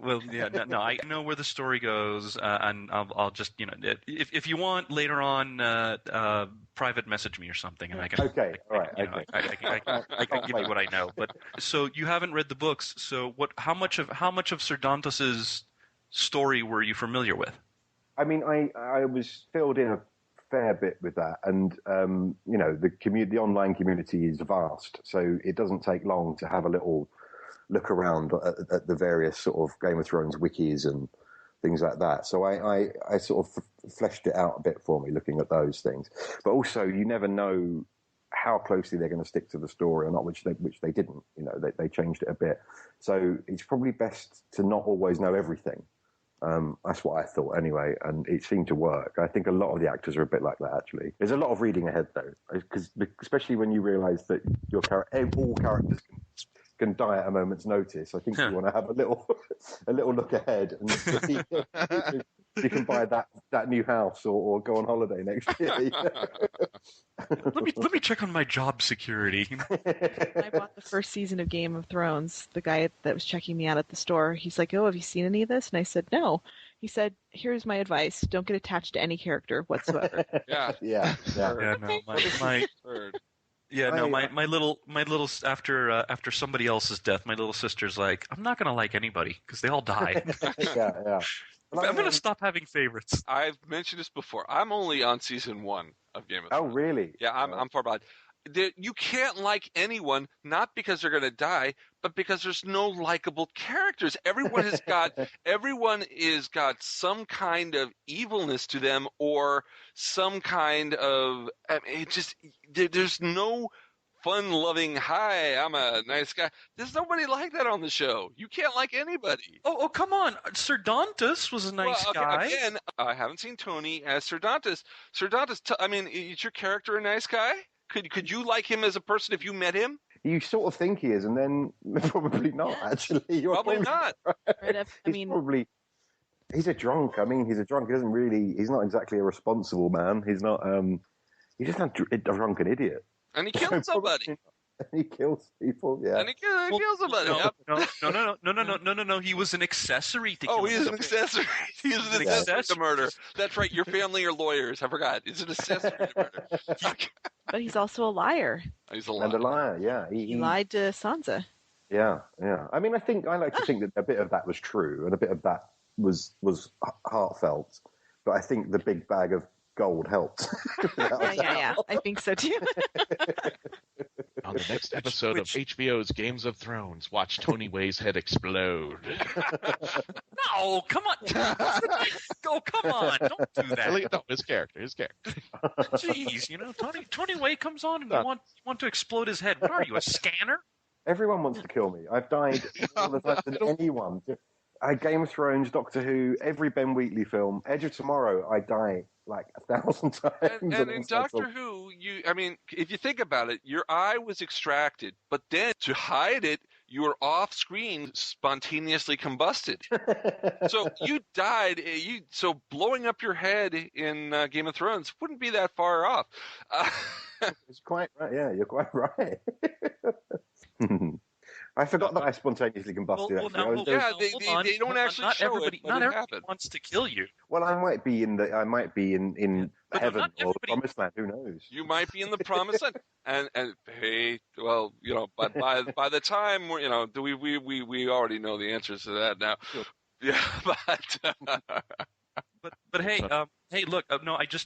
Well, yeah, no, I know where the story goes, and I'll just, if you want later on, private message me or something, and I can. Okay, all right. I can give you what I know. But so you haven't read the books. So how much of Ser-dontos' story were you familiar with? I mean, I was filled in a fair bit with that, and the online community is vast, so it doesn't take long to have a little look around at the various sort of Game of Thrones wikis and things like that. So I sort of fleshed it out a bit for me, looking at those things. But also, you never know how closely they're going to stick to the story or not, which they didn't. They changed it a bit. So it's probably best to not always know everything. That's what I thought anyway, and it seemed to work. I think a lot of the actors are a bit like that, actually. There's a lot of reading ahead, though, because especially when you realise that all characters can die at a moment's notice. I think you want to have a little look ahead and see if you can buy that new house or go on holiday next year. Let me check on my job security. I bought the first season of Game of Thrones. The guy that was checking me out at the store, he's like, "Oh, have you seen any of this?" And I said, "No." He said, "Here's my advice: don't get attached to any character whatsoever." Yeah. No, my little after somebody else's death, my little sister's like, I'm not gonna like anybody because they all die. Yeah. I'm gonna stop having favorites. I've mentioned this before. I'm only on season 1 of Game of Thrones. Oh, really? Yeah, I'm far behind. You can't like anyone, not because they're gonna die, but because there's no likable characters. Everyone has got some kind of evilness to them, or some kind of. There's no fun-loving, hi, I'm a nice guy. There's nobody like that on the show. You can't like anybody. Oh, come on. Ser-dontos was a nice guy. Again, I haven't seen Tony as Ser-dontos. Ser-dontos, is your character a nice guy? Could you like him as a person if you met him? You sort of think he is, and then probably not, actually. Probably not. He's a drunk. I mean, he's a drunk. He's not exactly a responsible man. He's not, he's just a drunken idiot. And he killed somebody. He kills people, yeah. And he kills somebody. No. He was an accessory to kill. He is an accessory. He is an accessory to murder. That's right. Your family are lawyers. I forgot. He's an accessory to murder. But he's also a liar. He's a liar. And a liar, yeah. He lied to Sansa. Yeah. I mean, I like to think that a bit of that was true, and a bit of that was heartfelt. But I think the big bag of gold helped. Yeah. I think so too. On the next episode of HBO's Games of Thrones, watch Tony Way's head explode. No, come on. Come on. Don't do that. No, his character. Jeez, Tony Way comes on and you want to explode his head. What are you, a scanner? Everyone wants to kill me. I've died all the time than anyone. Game of Thrones, Doctor Who, every Ben Wheatley film, Edge of Tomorrow, I die like 1,000 times. And in Doctor Who, if you think about it, your eye was extracted, but then to hide it, you were off screen spontaneously combusted. So you died. So blowing up your head in Game of Thrones wouldn't be that far off. It's quite right. Yeah, you're quite right. I forgot that I spontaneously combusted. They don't actually show it. Not everybody wants to kill you. Well, I might be in heaven or the promised land. Who knows? You might be in the promised land, and hey, well, but by the time we already know the answers to that now. Sure. Yeah, But hey, look, no, I do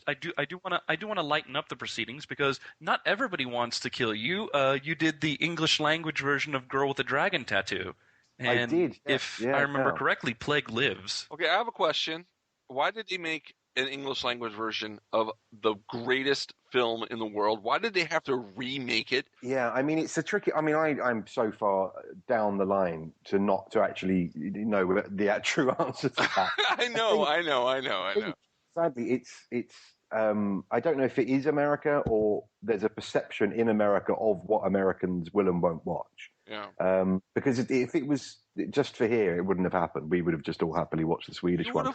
want to lighten up the proceedings because not everybody wants to kill you. You did the English language version of Girl with a Dragon Tattoo. And I did. If I remember correctly, Plague lives. Okay, I have a question. Why did they make an English language version of the greatest film in the world? Why did they have to remake it? Yeah, I mean, it's a tricky. I mean, I'm so far down the line to actually know the true answer to that. I know. sadly, it's. I don't know if it is America or there's a perception in America of what Americans will and won't watch. Yeah. Because if it was just for here, it wouldn't have happened. We would have just all happily watched the Swedish one. You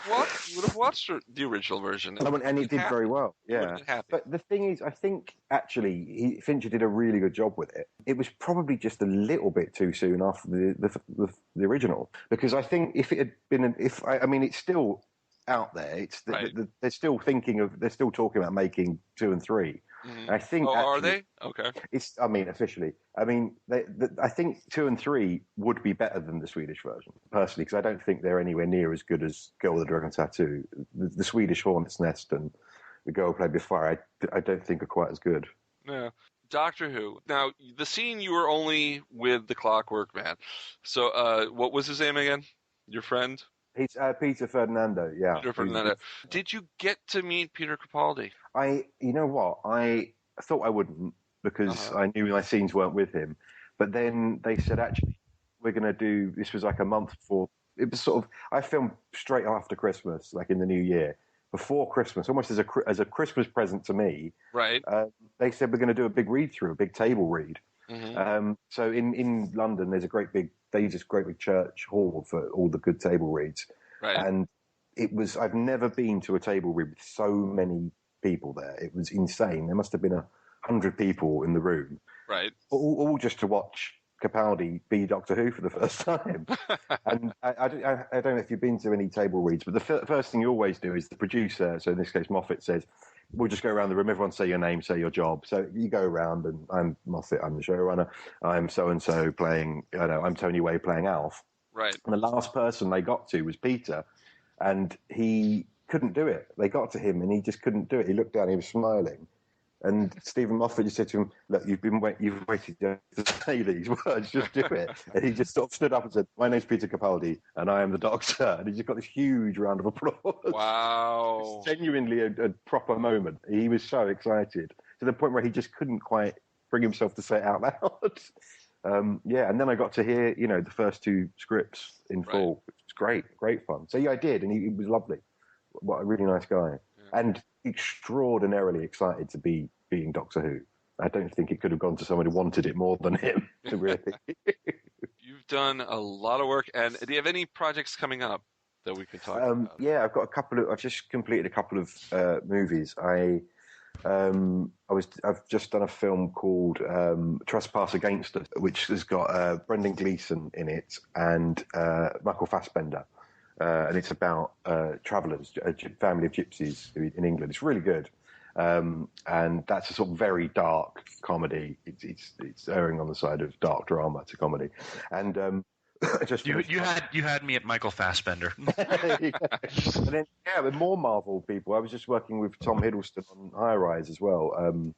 would have watched the original version. And it did very well. Yeah. But the thing is, I think actually Fincher did a really good job with it. It was probably just a little bit too soon after the original, because I think if it had been, it's still out there. They're still talking about making 2 and 3. Mm-hmm. I think. Are they? Okay. Officially. I think 2 and 3 would be better than the Swedish version, personally, because I don't think they're anywhere near as good as Girl with the Dragon Tattoo. The Swedish Hornet's Nest and The Girl Played with Fire, I don't think are quite as good. Yeah. Doctor Who. Now, the scene you were only with the Clockwork Man. So, what was his name again? Your friend? He's Peter Ferdinando, yeah. Peter Ferdinando. Did you get to meet Peter Capaldi? You know what? I thought I wouldn't, because I knew my scenes weren't with him. But then they said, actually, we're going to do, this was like a month before, it was sort of, I filmed straight after Christmas, like in the new year, before Christmas, almost as a Christmas present to me. Right. They said, we're going to do a big read-through, a big table read. Mm-hmm. So in London, there's they use this great big church hall for all the good table reads. Right. And I've never been to a table read with so many people there. It was insane. There must have been 100 people in the room. Right. All just to watch Capaldi be Doctor Who for the first time. And I don't know if you've been to any table reads, but the first thing you always do is the producer, so in this case Moffat, says, we'll just go around the room, everyone say your name, say your job. So you go around, and I'm Moffat, I'm the showrunner, I'm so-and-so playing, I'm Tony Way playing Alf. Right. And the last person they got to was Peter, and he couldn't do it. They got to him, and he just couldn't do it. He looked down, he was smiling. And Stephen Moffat just said to him, look, you've waited to say these words, just do it. And he just sort of stood up and said, my name's Peter Capaldi, and I am the Doctor. And he just got this huge round of applause. Wow. Genuinely a proper moment. He was so excited, to the point where he just couldn't quite bring himself to say it out loud. And then I got to hear, the first 2 scripts in full. It was great fun. So yeah, I did, and he was lovely. What a really nice guy. Yeah. And extraordinarily excited to be being Doctor Who. I don't think it could have gone to someone who wanted it more than him, really. You've done a lot of work, and do you have any projects coming up that we could talk about? Yeah, I've just completed a couple of movies. I've just done a film called Trespass Against Us, which has got Brendan Gleeson in it and Michael Fassbender. And it's about travellers, a family of gypsies in England. It's really good. And that's a sort of very dark comedy. It's erring on the side of dark drama to comedy. And you had me at Michael Fassbender. And then with more Marvel people, I was just working with Tom Hiddleston on High Rise as well,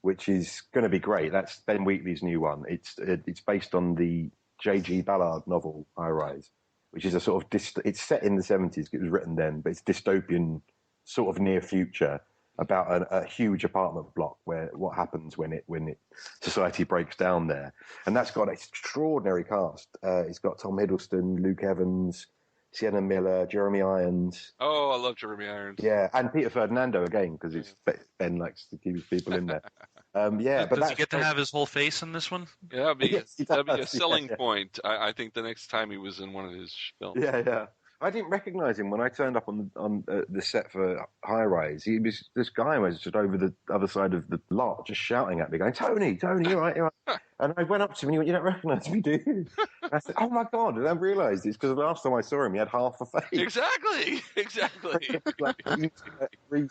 which is going to be great. That's Ben Wheatley's new one. It's based on the J.G. Ballard novel High Rise, which is a sort of it's set in the 70s. It was written then, but it's dystopian, sort of near future, about a huge apartment block where what happens when society breaks down there. And that's got an extraordinary cast. It's got Tom Hiddleston, Luke Evans, Sienna Miller, Jeremy Irons. Oh, I love Jeremy Irons. Yeah, and Peter Ferdinando again, because Ben likes to keep his people in there. Does he get to have his whole face in this one? Yeah, that'd be a selling point. I think the next time he was in one of his films. Yeah. I didn't recognise him when I turned up on the set for High Rise. This guy was just over the other side of the lot, just shouting at me, going, Tony, you're right. And I went up to him and he went, you don't recognise me, do you? And I said, oh my God. And I realised it's because the last time I saw him, he had half a face. Exactly. Like green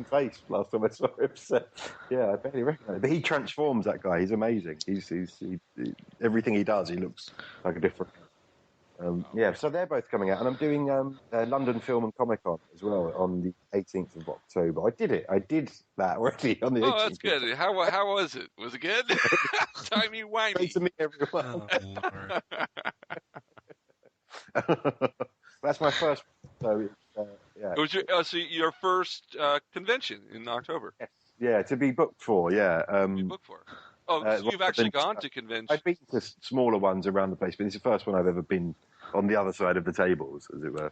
face last time I saw him. So, yeah, I barely recognise him. But he transforms, that guy. He's amazing. He's everything he does, he looks like a different... so they're both coming out, and I'm doing London Film and Comic Con as well on the 18th of October. I did that already on the 18th. Oh, that's good. How was it? Was it good? Timey-wimey. Great to meet everyone. That's my first. So yeah. It was your first convention in October. Yes. Yeah, to be booked for. Yeah. Be booked for. Oh, so you've actually gone to conventions. I've been to smaller ones around the place, but it's the first one I've ever been on the other side of the tables, as it were.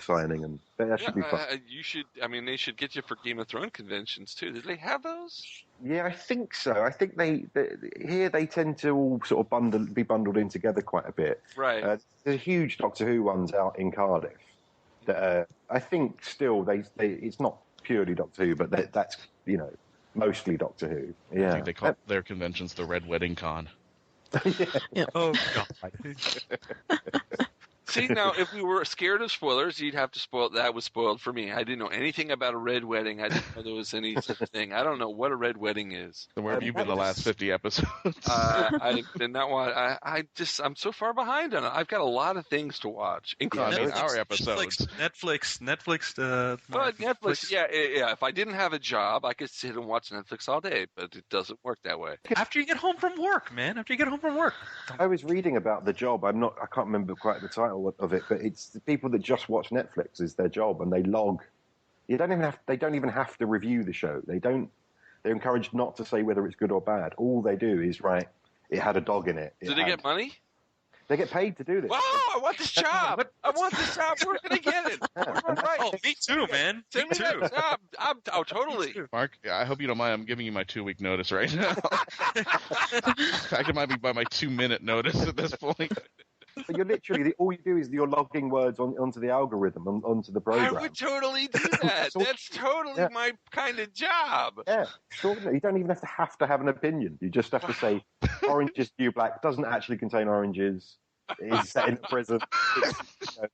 signing, and that should be fun. You should. I mean, they should get you for Game of Thrones conventions too. Did they have those? Yeah, I think so. I think they here they tend to all sort of be bundled in together quite a bit. Right. There's a huge Doctor Who ones out in Cardiff. That I think still it's not purely Doctor Who, but that's mostly Doctor Who. Yeah. I think they call their conventions the Red Wedding Con. Yeah. Oh God. See, now, if we were scared of spoilers, you'd have to spoil. That was spoiled for me. I didn't know anything about a red wedding. I didn't know there was any such thing. I don't know what a red wedding is. So where have you been the last 50 episodes? I did not want. I'm so far behind on it. I've got a lot of things to watch, including our episodes. Netflix. But Netflix, yeah. If I didn't have a job, I could sit and watch Netflix all day, but it doesn't work that way. After you get home from work, man. After you get home from work. I was reading about the job. I can't remember quite the title of it, but it's the people that just watch Netflix is their job, and they log. They don't even have to review the show. They're encouraged not to say whether it's good or bad. All they do is write, it had a dog in it. Do they get money? They get paid to do this. Wow, I want this job. I want this job. We're going to get it. Right. Oh, me too, man. Send me that job. Totally. Mark, I hope you don't mind. I'm giving you my 2-week notice right now. In fact, it might be by my 2-minute notice at this point. But you're literally, all you do is you're logging words onto the algorithm, onto the program. I would totally do that. That's totally my kind of job. Yeah, extraordinary. You don't even have to have an opinion. You just have to say, orange is new black, doesn't actually contain oranges, is set in the present.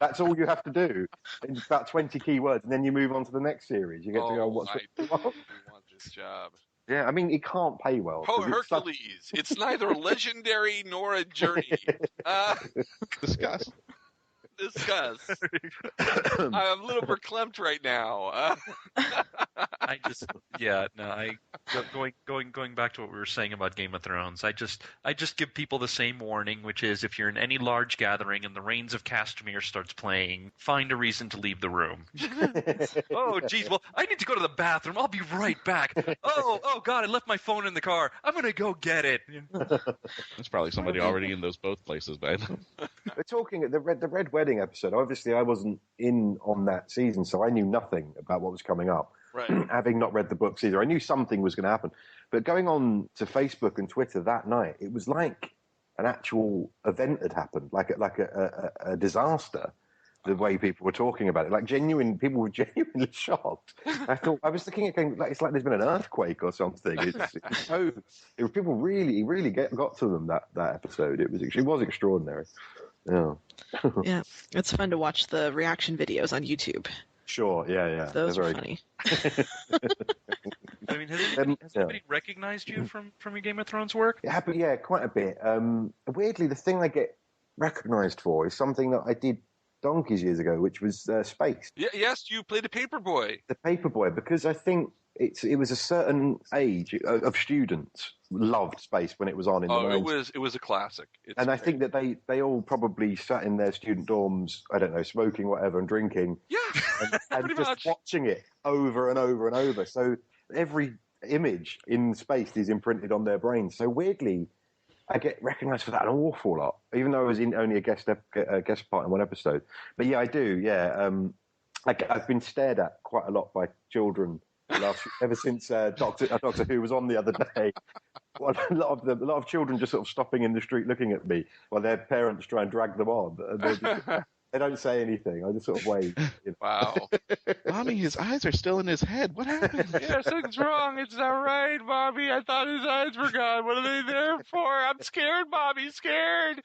That's all you have to do. It's about 20 keywords, and then you move on to the next series. You get to go, I want this job. Yeah, I mean, it can't pay well. Oh, Hercules. It's neither legendary nor a journey. Discuss. I'm a little verklempt right now. Going back to what we were saying about Game of Thrones, I just give people the same warning, which is if you're in any large gathering and the Rains of Castamere starts playing, find a reason to leave the room. Oh, geez, well, I need to go to the bathroom. I'll be right back. Oh, God, I left my phone in the car. I'm going to go get it. There's probably somebody already in those both places, man. We're talking the Red Wedding episode. Obviously, I wasn't in on that season, so I knew nothing about what was coming up. Right. Having not read the books either, I knew something was going to happen. But going on to Facebook and Twitter that night, it was like an actual event had happened, like a disaster. The way people were talking about it, people were genuinely shocked. I was looking at going, it's like there's been an earthquake or something. People really got to them that episode. It was extraordinary. Yeah. Yeah, it's fun to watch the reaction videos on YouTube. Sure, yeah. Those are funny. I mean, has anybody recognized you from your Game of Thrones work? Yeah, quite a bit. Weirdly, the thing I get recognized for is something that I did donkeys years ago, which was space. Yeah, yes, you played a Paperboy. The Paperboy, because I think it was a certain age of students loved space when it was on in the 90s. It was a classic. I think that they all probably sat in their student dorms, I don't know, smoking whatever and drinking. Yeah, and just much. Watching it over and over and over. So every image in space is imprinted on their brains. So weirdly, I get recognised for that an awful lot, even though I was in only a guest part in one episode. But yeah, I do. Yeah, I've been stared at quite a lot by children ever since Doctor Who was on the other day. Well, a lot of children just sort of stopping in the street looking at me while their parents try and drag them on. They don't say anything. I just sort of wave. Wow. Mommy, his eyes are still in his head. What happened? Yeah, something's wrong. It's not right, Mommy. I thought his eyes were gone. What are they there for? I'm scared, Mommy. Scared.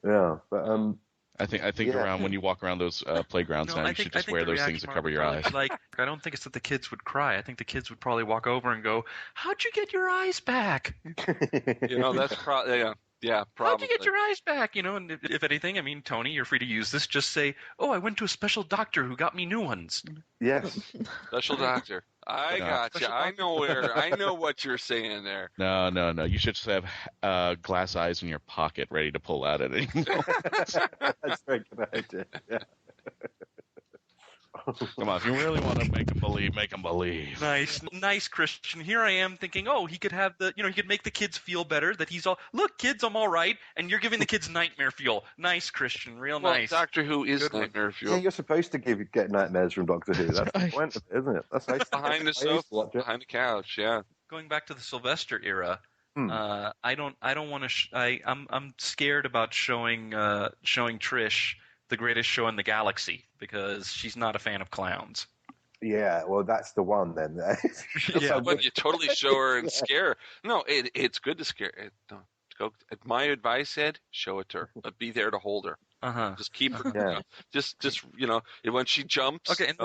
Yeah, but I think around when you walk around those playgrounds now, you should just wear those things to cover your eyes. I don't think it's that the kids would cry. I think the kids would probably walk over and go, "How'd you get your eyes back?" That's probably yeah, probably. How'd you get your eyes back? And if anything, I mean, Tony, you're free to use this. Just say, "Oh, I went to a special doctor who got me new ones." Yes, special doctor. I got you. I know what you're saying there. No. You should just have glass eyes in your pocket, ready to pull out at any moment. That's a very good idea. Yeah. Come on, if you really want to make them believe, make them believe. Nice, Christian. Here I am thinking, he could have he could make the kids feel better that he's all, look, kids, I'm all right, and you're giving the kids nightmare fuel. Nice, Christian, nice. Doctor Who is nightmare fuel. Yeah, you're supposed to get nightmares from Doctor Who. That's the point of it, isn't it? That's nice. Behind the sofa, behind the couch, yeah. Going back to the Sylvester era, I don't want to. I'm scared about showing Trish the greatest show in the galaxy because she's not a fan of clowns. Yeah, well, that's the one then. But you totally show her and scare her. No, it's good to scare her. My advice, Ed, show it to her, but be there to hold her. Just keep her. Just when she jumps. Okay, and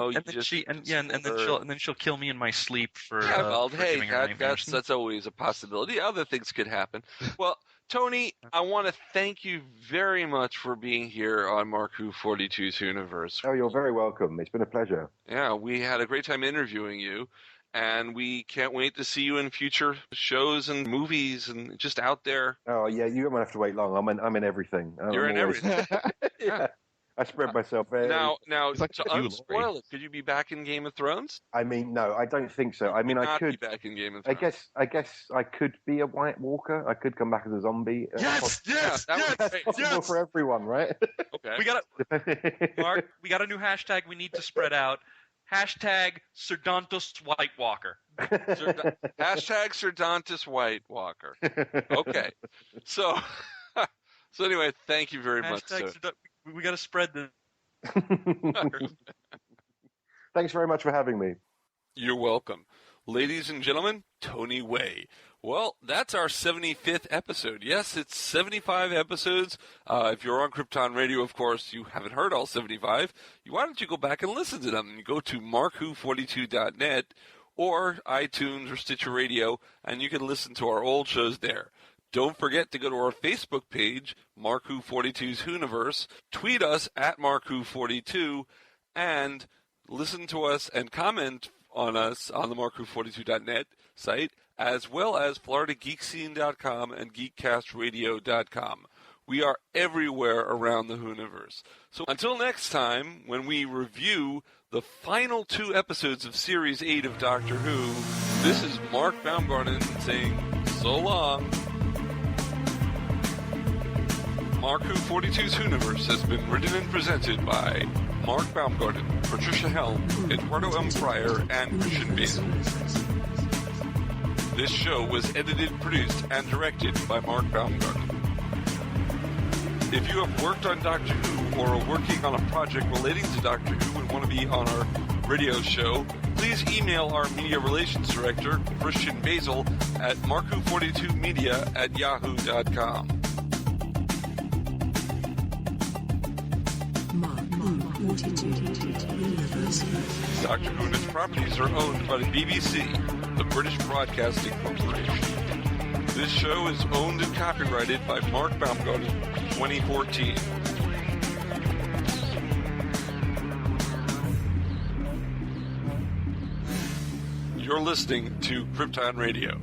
then she'll kill me in my sleep for. That's always a possibility. Other things could happen. Well, Tony, I want to thank you very much for being here on Mark Who 42's Whoniverse. Oh, you're very welcome. It's been a pleasure. Yeah, we had a great time interviewing you. And we can't wait to see you in future shows and movies and just out there. Oh, yeah, you won't have to wait long. I'm in everything. You're in everything. Yeah. I spread myself out. Now, to unspoil it, could you be back in Game of Thrones? I mean, no, I don't think so. I mean, I could be back in Game of Thrones. I guess I could be a White Walker. I could come back as a zombie. Yes. That's possible for everyone, right? Okay. Mark, we got a new hashtag we need to spread out. Hashtag ser-dontos-White Walker. Hashtag ser-dontos White Walker. Okay. So anyway, thank you very much, sir. We got to spread this. Thanks very much for having me. You're welcome. Ladies and gentlemen, Tony Way. Well, that's our 75th episode. Yes, it's 75 episodes. If you're on Krypton Radio, of course, you haven't heard all 75. Why don't you go back and listen to them? You go to mark-who42.net or iTunes or Stitcher Radio, and you can listen to our old shows there. Don't forget to go to our Facebook page, Mark Who 42's Whoniverse, tweet us at mark-who42, and listen to us and comment on us on the mark-who42.net site, as well as FloridaGeekscene.com and GeekCastRadio.com. We are everywhere around the Whoniverse. So until next time, when we review the final 2 episodes of Series 8 of Doctor Who, this is Mark Baumgarten saying so long. Mark Who 42's Whoniverse has been written and presented by Mark Baumgarten, Patricia-Helm, Eduardo-m-Freyre, and Christian-basel. This show was edited, produced, and directed by Mark Baumgarten. If you have worked on Doctor Who or are working on a project relating to Doctor Who and want to be on our radio show, please email our media relations director, Christian-basel, at mark-who42media@yahoo.com. Doctor Who and its properties are owned by the BBC, the British Broadcasting Corporation. This show is owned and copyrighted by Mark Baumgarten, 2014. You're listening to Krypton Radio.